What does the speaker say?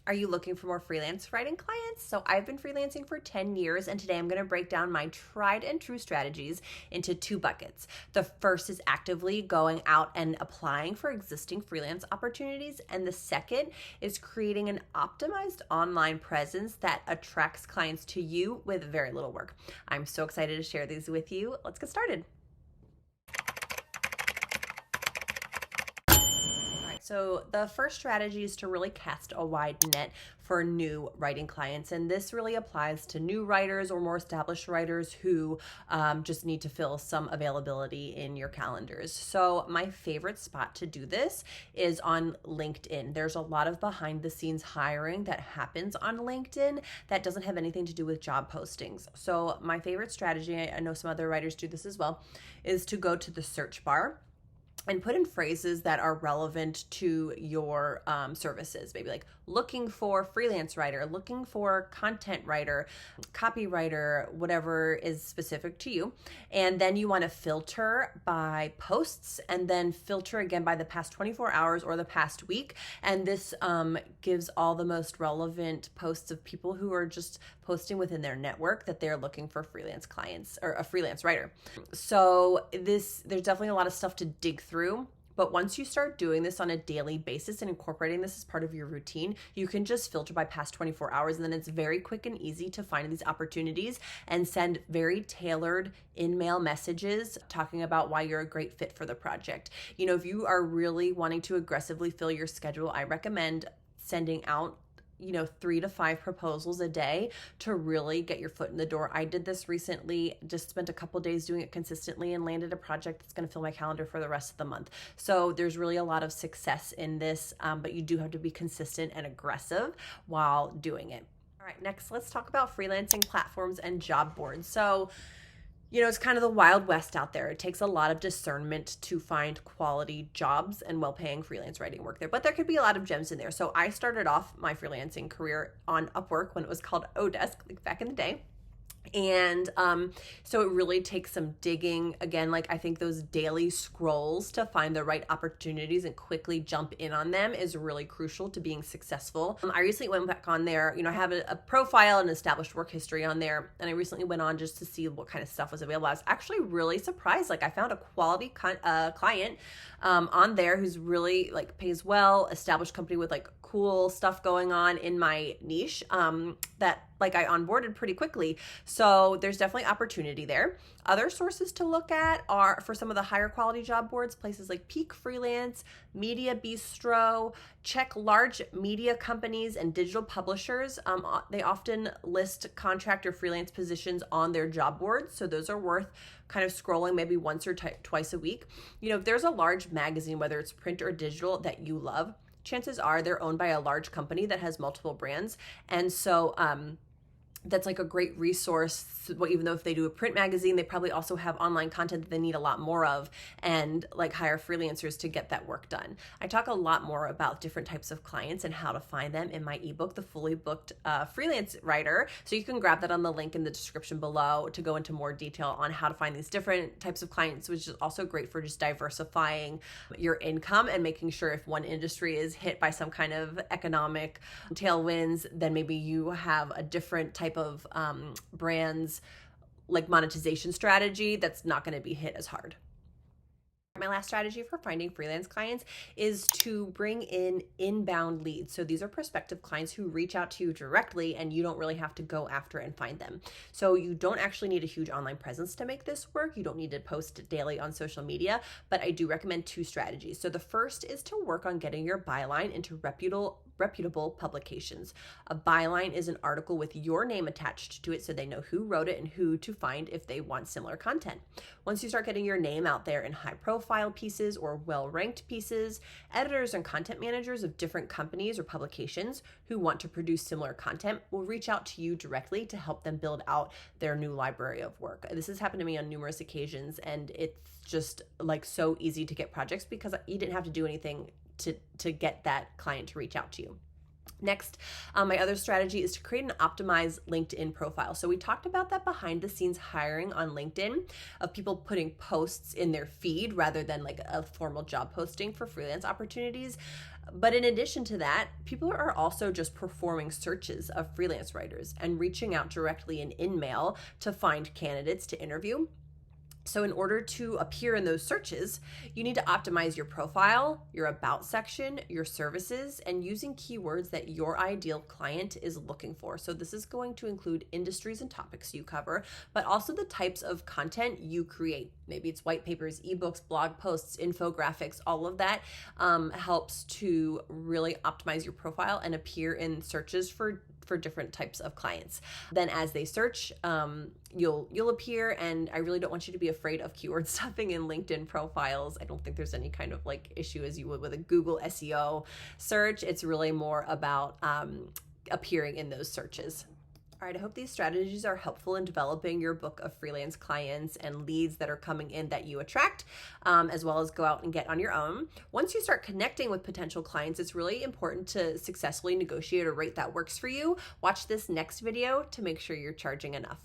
Are you looking for more freelance writing clients? So I've been freelancing for 10 years, and today I'm going to break down my tried and true strategies into two buckets. The first is actively going out and applying for existing freelance opportunities, and the second is creating an optimized online presence that attracts clients to you with very little work. I'm so excited to share these with you. Let's get started. So the first strategy is to really cast a wide net for new writing clients. And this really applies to new writers or more established writers who just need to fill some availability in your calendars. So my favorite spot to do this is on LinkedIn. There's a lot of behind the scenes hiring that happens on LinkedIn that doesn't have anything to do with job postings. So my favorite strategy, I know some other writers do this as well, is to go to the search bar and put in phrases that are relevant to your services. Maybe like looking for freelance writer, looking for content writer, copywriter, whatever is specific to you. And then you want to filter by posts and then filter again by the past 24 hours or the past week. And this gives all the most relevant posts of people who are just posting within their network that they're looking for freelance clients or a freelance writer. So there's definitely a lot of stuff to dig through. But once you start doing this on a daily basis and incorporating this as part of your routine, you can just filter by past 24 hours. And then it's very quick and easy to find these opportunities and send very tailored in-mail messages talking about why you're a great fit for the project. You know, if you are really wanting to aggressively fill your schedule, I recommend sending out 3 to 5 proposals a day to really get your foot in the door. I did this recently, just spent a couple days doing it consistently and landed a project that's going to fill my calendar for the rest of the month. So there's really a lot of success in this, but you do have to be consistent and aggressive while doing it. All right, next, let's talk about freelancing platforms and job boards. So it's kind of the Wild West out there. It takes a lot of discernment to find quality jobs and well-paying freelance writing work there, but there could be a lot of gems in there. So I started off my freelancing career on Upwork when it was called Odesk, like back in the day. And so it really takes some digging. Again, like I think those daily scrolls to find the right opportunities and quickly jump in on them is really crucial to being successful. I recently went back on there. I have a profile and established work history on there. And I recently went on just to see what kind of stuff was available. I was actually really surprised. Like I found a quality client on there who's really like pays well, established company with like cool stuff going on in my niche that like I onboarded pretty quickly. So there's definitely opportunity there. Other sources to look at are for some of the higher quality job boards, places like Peak Freelance, Media Bistro. Check large media companies and digital publishers. They often list contract or freelance positions on their job boards. So those are worth kind of scrolling maybe once or twice a week. If there's a large magazine, whether it's print or digital, that you love, chances are they're owned by a large company that has multiple brands. And so that's like a great resource. Even though if they do a print magazine, they probably also have online content that they need a lot more of and like hire freelancers to get that work done. I talk a lot more about different types of clients and how to find them in my ebook, The Fully Booked Freelance Writer. So you can grab that on the link in the description below to go into more detail on how to find these different types of clients, which is also great for just diversifying your income and making sure if one industry is hit by some kind of economic tailwinds, then maybe you have a different type of brands like monetization strategy that's not going to be hit as hard. My last strategy for finding freelance clients is to bring in inbound leads. So these are prospective clients who reach out to you directly and you don't really have to go after and find them. So you don't actually need a huge online presence to make this work. You don't need to post daily on social media, but I do recommend two strategies. So the first is to work on getting your byline into reputable publications. A byline is an article with your name attached to it so they know who wrote it and who to find if they want similar content. Once you start getting your name out there in high profile pieces or well-ranked pieces, editors and content managers of different companies or publications who want to produce similar content will reach out to you directly to help them build out their new library of work. This has happened to me on numerous occasions, and it's just like so easy to get projects because you didn't have to do anything to get that client to reach out to you. Next, my other strategy is to create an optimized LinkedIn profile. So we talked about that behind the scenes hiring on LinkedIn of people putting posts in their feed rather than like a formal job posting for freelance opportunities. But in addition to that, people are also just performing searches of freelance writers and reaching out directly in InMail to find candidates to interview. So in order to appear in those searches, you need to optimize your profile, your about section, your services, and using keywords that your ideal client is looking for. So this is going to include industries and topics you cover, but also the types of content you create. Maybe it's white papers, ebooks, blog posts, infographics, all of that helps to really optimize your profile and appear in searches for different types of clients. Then as they search, you'll appear, and I really don't want you to be afraid of keyword stuffing in LinkedIn profiles. I don't think there's any kind of like issue as you would with a Google SEO search. It's really more about appearing in those searches. All right, I hope these strategies are helpful in developing your book of freelance clients and leads that are coming in that you attract, as well as go out and get on your own. Once you start connecting with potential clients, it's really important to successfully negotiate a rate that works for you. Watch this next video to make sure you're charging enough.